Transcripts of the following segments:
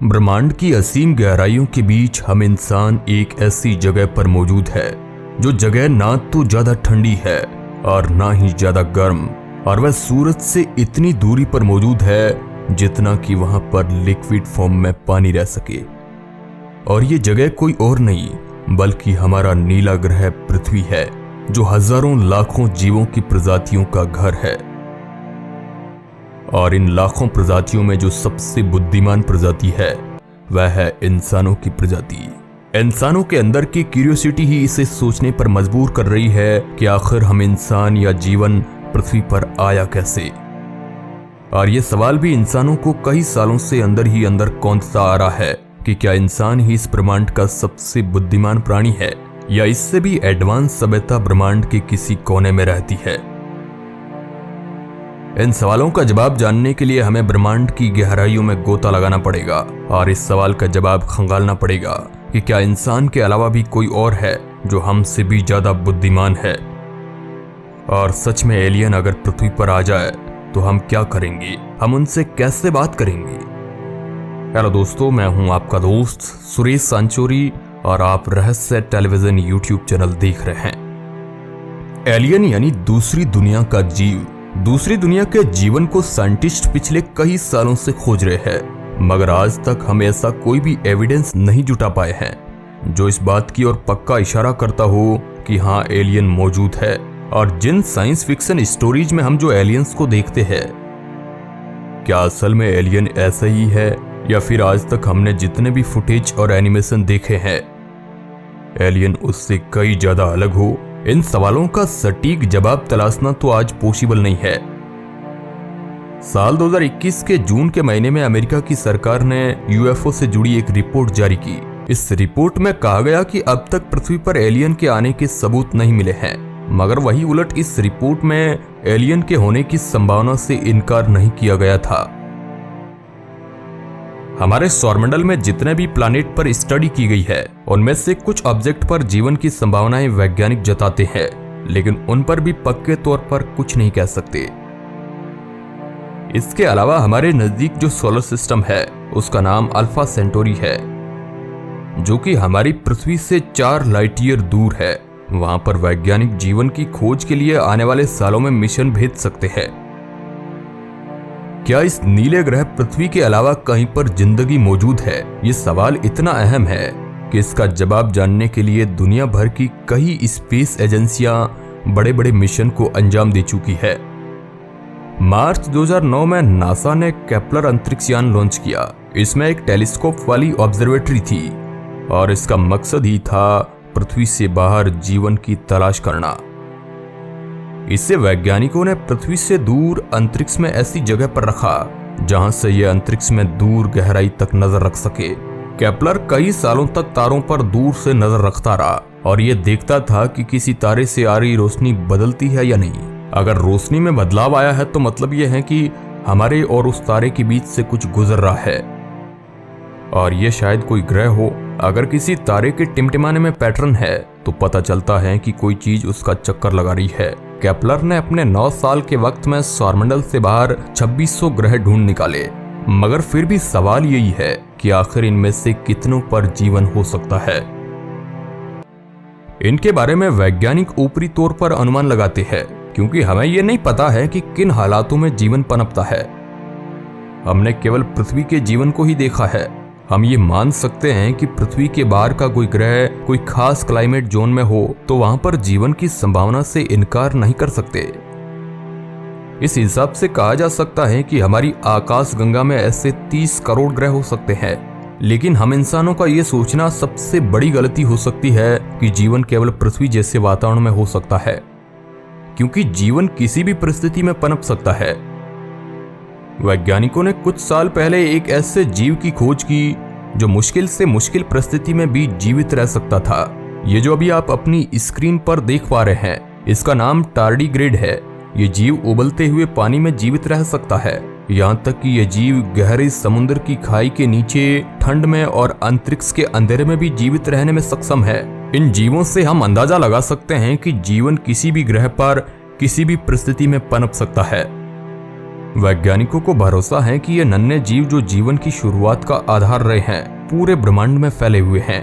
ब्रह्मांड की असीम गहराइयों के बीच हम इंसान एक ऐसी जगह पर मौजूद है जो जगह ना तो ज्यादा ठंडी है और ना ही ज्यादा गर्म, और वह सूरज से इतनी दूरी पर मौजूद है जितना कि वहां पर लिक्विड फॉर्म में पानी रह सके। और ये जगह कोई और नहीं बल्कि हमारा नीला ग्रह पृथ्वी है, जो हजारों लाखों जीवों की प्रजातियों का घर है। और इन लाखों प्रजातियों में जो सबसे बुद्धिमान प्रजाति है वह है इंसानों की प्रजाति। इंसानों के अंदर की क्यूरियोसिटी ही इसे सोचने पर मजबूर कर रही है कि आखिर हम इंसान या जीवन पृथ्वी पर आया कैसे। और ये सवाल भी इंसानों को कई सालों से अंदर ही अंदर कौंधता आ रहा है कि क्या इंसान ही इस ब्रह्मांड का सबसे बुद्धिमान प्राणी है या इससे भी एडवांस सभ्यता ब्रह्मांड के किसी कोने में रहती है। इन सवालों का जवाब जानने के लिए हमें ब्रह्मांड की गहराइयों में गोता लगाना पड़ेगा और इस सवाल का जवाब खंगालना पड़ेगा कि क्या इंसान के अलावा भी कोई और है जो हमसे भी ज्यादा बुद्धिमान है। और सच में एलियन अगर पृथ्वी पर आ जाए तो हम क्या करेंगे, हम उनसे कैसे बात करेंगे। हेलो दोस्तों, मैं हूं आपका दोस्त सुरेश सांचोरी और आप रहस्य टेलीविजन यूट्यूब चैनल देख रहे हैं। एलियन यानी दूसरी दुनिया का जीव। दूसरी दुनिया के जीवन को साइंटिस्ट पिछले कई सालों से खोज रहे हैं, मगर आज तक हम ऐसा कोई भी एविडेंस नहीं जुटा पाए हैं जो इस बात की ओर पक्का इशारा करता हो कि हाँ एलियन मौजूद है। और जिन साइंस फिक्शन स्टोरीज में हम जो एलियंस को देखते हैं, क्या असल में एलियन ऐसा ही है या फिर आज तक हमने जितने भी फुटेज और एनिमेशन देखे हैं एलियन उससे कई ज्यादा अलग हो। इन सवालों का सटीक जवाब तलाशना तो आज पॉसिबल नहीं है। साल 2021 के जून के महीने में अमेरिका की सरकार ने यूएफओ से जुड़ी एक रिपोर्ट जारी की। इस रिपोर्ट में कहा गया कि अब तक पृथ्वी पर एलियन के आने के सबूत नहीं मिले हैं, मगर वही उलट इस रिपोर्ट में एलियन के होने की संभावना से इनकार नहीं किया गया था। हमारे सौरमंडल में जितने भी प्लैनेट पर स्टडी की गई है उनमें से कुछ ऑब्जेक्ट पर जीवन की संभावनाएं वैज्ञानिक जताते हैं, लेकिन उन पर भी पक्के तौर पर कुछ नहीं कह सकते। इसके अलावा हमारे नजदीक जो सोलर सिस्टम है उसका नाम अल्फा सेंटोरी है, जो कि हमारी पृथ्वी से 4 लाइट ईयर दूर है। वहां पर वैज्ञानिक जीवन की खोज के लिए आने वाले सालों में मिशन भेज सकते हैं। क्या इस नीले ग्रह पृथ्वी के अलावा कहीं पर जिंदगी मौजूद है? ये सवाल इतना अहम है कि इसका जवाब जानने के लिए दुनिया भर की कई स्पेस एजेंसियां बड़े बड़े मिशन को अंजाम दे चुकी है। मार्च 2009 में नासा ने केपलर अंतरिक्ष यान लॉन्च किया। इसमें एक टेलीस्कोप वाली ऑब्जर्वेटरी थी और इसका मकसद ही था पृथ्वी से बाहर जीवन की तलाश करना। इससे वैज्ञानिकों ने पृथ्वी से दूर अंतरिक्ष में ऐसी जगह पर रखा जहां से यह अंतरिक्ष में दूर गहराई तक नजर रख सके। केपलर कई सालों तक तारों पर दूर से नजर रखता रहा और यह देखता था कि किसी तारे से आ रही रोशनी बदलती है या नहीं। अगर रोशनी में बदलाव आया है तो मतलब यह है कि हमारे और उस तारे के बीच से कुछ गुजर रहा है और यह शायद कोई ग्रह हो। अगर किसी तारे के टिमटिमाने में पैटर्न है तो पता चलता है कि कोई चीज उसका चक्कर लगा रही है। केपलर ने अपने 9 साल के वक्त में सौरमंडल से बाहर 2600 ग्रह ढूंढ निकाले, मगर फिर भी सवाल यही है कि आखिर इनमें से कितनों पर जीवन हो सकता है। इनके बारे में वैज्ञानिक ऊपरी तौर पर अनुमान लगाते हैं, क्योंकि हमें यह नहीं पता है कि किन हालातों में जीवन पनपता है। हमने केवल पृथ्वी के जीवन को ही देखा है। हम ये मान सकते हैं कि पृथ्वी के बाहर का कोई ग्रह कोई खास क्लाइमेट जोन में हो तो वहां पर जीवन की संभावना से इनकार नहीं कर सकते। इस हिसाब से कहा जा सकता है कि हमारी आकाश गंगा में ऐसे 30 करोड़ ग्रह हो सकते हैं। लेकिन हम इंसानों का ये सोचना सबसे बड़ी गलती हो सकती है कि जीवन केवल पृथ्वी जैसे वातावरण में हो सकता है, क्योंकि जीवन किसी भी परिस्थिति में पनप सकता है। वैज्ञानिकों ने कुछ साल पहले एक ऐसे जीव की खोज की जो मुश्किल से मुश्किल परिस्थिति में भी जीवित रह सकता था। ये जो अभी आप अपनी स्क्रीन पर देख पा रहे हैं, इसका नाम टार्डिग्रेड है। ये जीव उबलते हुए पानी में जीवित रह सकता है, यहाँ तक कि यह जीव गहरे समुद्र की खाई के नीचे, ठंड में और अंतरिक्ष के अंधेरे में भी जीवित रहने में सक्षम है। इन जीवों से हम अंदाजा लगा सकते हैं कि जीवन किसी भी ग्रह पर किसी भी परिस्थिति में पनप सकता है। वैज्ञानिकों को भरोसा है कि ये नन्हे जीव जो जीवन की शुरुआत का आधार रहे हैं, पूरे ब्रह्मांड में फैले हुए हैं।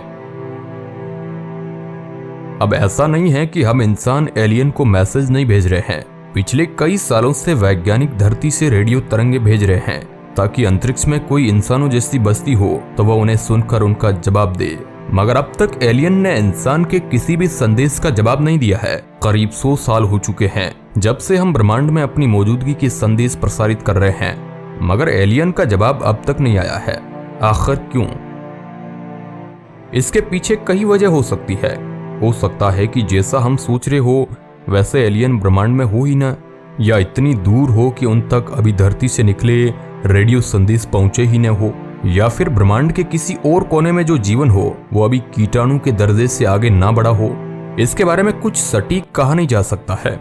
अब ऐसा नहीं है कि हम इंसान एलियन को मैसेज नहीं भेज रहे हैं। पिछले कई सालों से वैज्ञानिक धरती से रेडियो तरंगे भेज रहे हैं ताकि अंतरिक्ष में कोई इंसानों जैसी बस्ती हो तो वह उन्हें सुनकर उनका जवाब दे। मगर अब तक एलियन ने इंसान के किसी भी संदेश का जवाब नहीं दिया है। करीब 100 साल हो चुके हैं जब से हम ब्रह्मांड में अपनी मौजूदगी के संदेश प्रसारित कर रहे हैं, मगर एलियन का जवाब अब तक नहीं आया है। आखिर क्यों? इसके पीछे कई वजह हो सकती है। हो सकता है कि जैसा हम सोच रहे हो वैसे एलियन ब्रह्मांड में हो ही ना, या इतनी दूर हो कि उन तक अभी धरती से निकले रेडियो संदेश पहुंचे ही न हो, या फिर ब्रह्मांड के किसी और कोने में जो जीवन हो वो अभी कीटाणु के दर्जे से आगे ना बढ़ा हो। इसके बारे में कुछ सटीक कहा नहीं जा सकता है।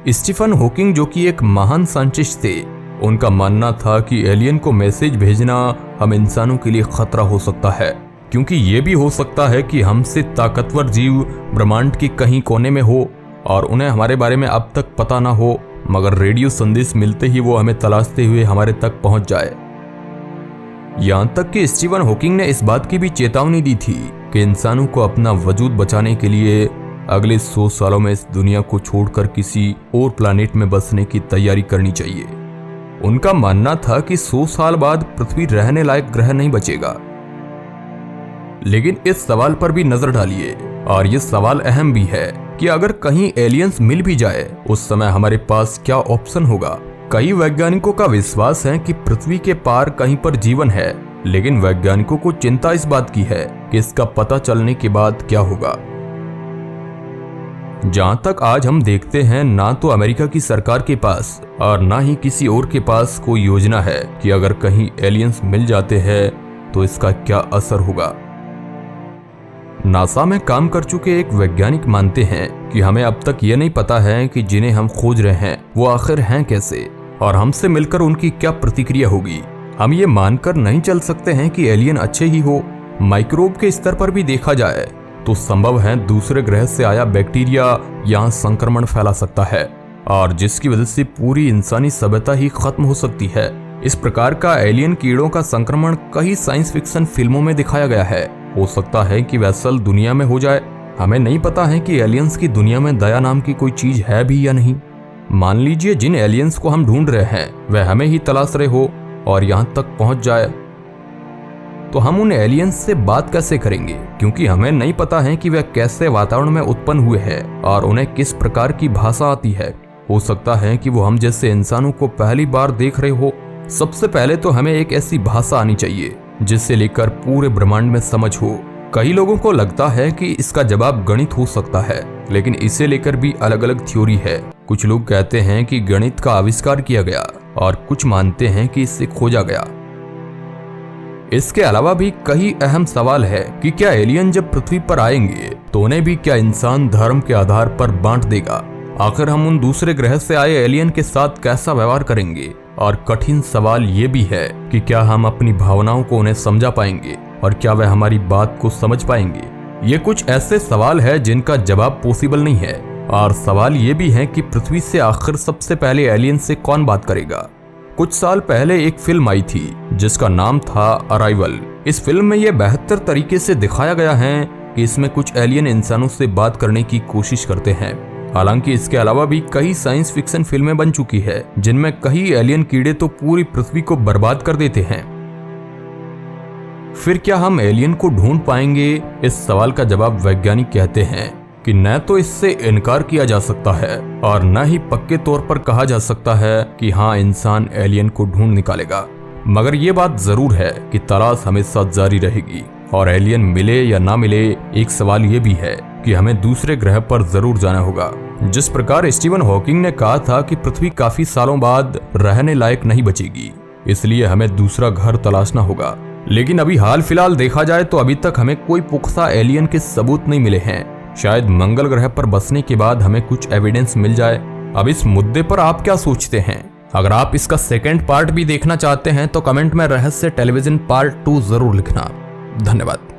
स्टीफन हॉकिंग जो कि एक महान साइंटिस्ट थे, उनका मानना था कि एलियन को मैसेज भेजना हम इंसानों के लिए खतरा हो सकता है, क्योंकि ये भी हो सकता है कि हमसे ताकतवर जीव ब्रह्मांड के कहीं कोने में हो और उन्हें हमारे बारे में अब तक पता ना हो, मगर रेडियो संदेश मिलते ही वो हमें तलाशते हुए हमारे तक पहुंच जाए। यहाँ तक कि स्टीफन हॉकिंग ने इस बात की भी चेतावनी दी थी कि इंसानों को अपना वजूद बचाने के लिए अगले 100 सालों में इस दुनिया को छोड़कर किसी और प्लैनेट में बसने की तैयारी करनी चाहिए। उनका मानना था कि 100 साल बाद पृथ्वी रहने लायक ग्रह नहीं बचेगा। लेकिन इस सवाल पर भी नजर डालिए, और ये सवाल अहम भी है कि अगर कहीं एलियंस मिल भी जाए उस समय हमारे पास क्या ऑप्शन होगा। कई वैज्ञानिकों का विश्वास है कि पृथ्वी के पार कहीं पर जीवन है, लेकिन वैज्ञानिकों को चिंता इस बात की है कि इसका पता चलने के बाद क्या होगा। जहां तक आज हम देखते हैं, ना तो अमेरिका की सरकार के पास और ना ही किसी और के पास कोई योजना है कि अगर कहीं एलियंस मिल जाते हैं तो इसका क्या असर होगा। नासा में काम कर चुके एक वैज्ञानिक मानते हैं कि हमें अब तक ये नहीं पता है कि जिन्हें हम खोज रहे हैं वो आखिर हैं कैसे, और हमसे मिलकर उनकी क्या प्रतिक्रिया होगी। हम ये मानकर नहीं चल सकते हैं कि एलियन अच्छे ही हो। माइक्रोब के स्तर पर भी देखा जाए तो संभव है दूसरे ग्रह से आया बैक्टीरिया यहाँ संक्रमण फैला सकता है, और जिसकी वजह से पूरी इंसानी सभ्यता ही खत्म हो सकती है। इस प्रकार का एलियन कीड़ों का संक्रमण कई साइंस फिक्शन फिल्मों में दिखाया गया है। हो सकता है कि वह असल दुनिया में हो जाए। हमें नहीं पता है कि एलियंस की दुनिया में दया नाम की कोई चीज है भी या नहीं। मान लीजिए जिन एलियंस को हम ढूंढ रहे हैं वह हमें ही तलाश रहे हो और यहाँ तक पहुंच जाए, तो हम उन एलियंस से बात कैसे करेंगे, क्योंकि हमें नहीं पता है कि वह कैसे वातावरण में उत्पन्न हुए हैं और उन्हें किस प्रकार की भाषा आती है। हो सकता है कि वो हम जैसे इंसानों को पहली बार देख रहे हो। सबसे पहले तो हमें एक ऐसी भाषा आनी चाहिए जिससे लेकर पूरे ब्रह्मांड में समझ हो। कई लोगों को लगता है कि इसका जवाब गणित हो सकता है, लेकिन इसे लेकर भी अलग अलग थ्योरी है। कुछ लोग कहते हैं कि गणित का आविष्कार किया गया और कुछ मानते हैं कि इससे खोजा गया। इसके अलावा भी कई अहम सवाल है कि क्या एलियन जब पृथ्वी पर आएंगे तो उन्हें भी क्या इंसान धर्म के आधार पर बांट देगा। आखिर हम उन दूसरे ग्रह से आए एलियन के साथ कैसा व्यवहार करेंगे। और कठिन सवाल ये भी है कि क्या हम अपनी भावनाओं को उन्हें समझा पाएंगे और क्या वह हमारी बात को समझ पाएंगे। ये कुछ ऐसे सवाल है जिनका जवाब पॉसिबल नहीं है। और सवाल ये भी है कि पृथ्वी से आखिर सबसे पहले एलियन से कौन बात करेगा। कुछ साल पहले एक फिल्म आई थी जिसका नाम था अराइवल। इस फिल्म में यह बेहतर तरीके से दिखाया गया है कि इसमें कुछ एलियन इंसानों से बात करने की कोशिश करते हैं। हालांकि इसके अलावा भी कई साइंस फिक्शन फिल्में बन चुकी है जिनमें कई एलियन कीड़े तो पूरी पृथ्वी को बर्बाद कर देते हैं। फिर क्या हम एलियन को ढूंढ पाएंगे? इस सवाल का जवाब वैज्ञानिक कहते हैं कि न तो इससे इनकार किया जा सकता है और न ही पक्के तौर पर कहा जा सकता है कि हाँ इंसान एलियन को ढूंढ निकालेगा। मगर ये बात जरूर है कि तलाश हमेशा जारी रहेगी और एलियन मिले या ना मिले, एक सवाल ये भी है कि हमें दूसरे ग्रह पर जरूर जाना होगा। जिस प्रकार स्टीफन हॉकिंग ने कहा था कि पृथ्वी काफी सालों बाद रहने लायक नहीं बचेगी, इसलिए हमें दूसरा घर तलाशना होगा। लेकिन अभी हाल फिलहाल देखा जाए तो अभी तक हमें कोई पुख्ता एलियन के सबूत नहीं मिले हैं। शायद मंगल ग्रह पर बसने के बाद हमें कुछ एविडेंस मिल जाए। अब इस मुद्दे पर आप क्या सोचते हैं? अगर आप इसका सेकंड पार्ट भी देखना चाहते हैं तो कमेंट में रहस्य टेलीविजन पार्ट 2 जरूर लिखना। धन्यवाद।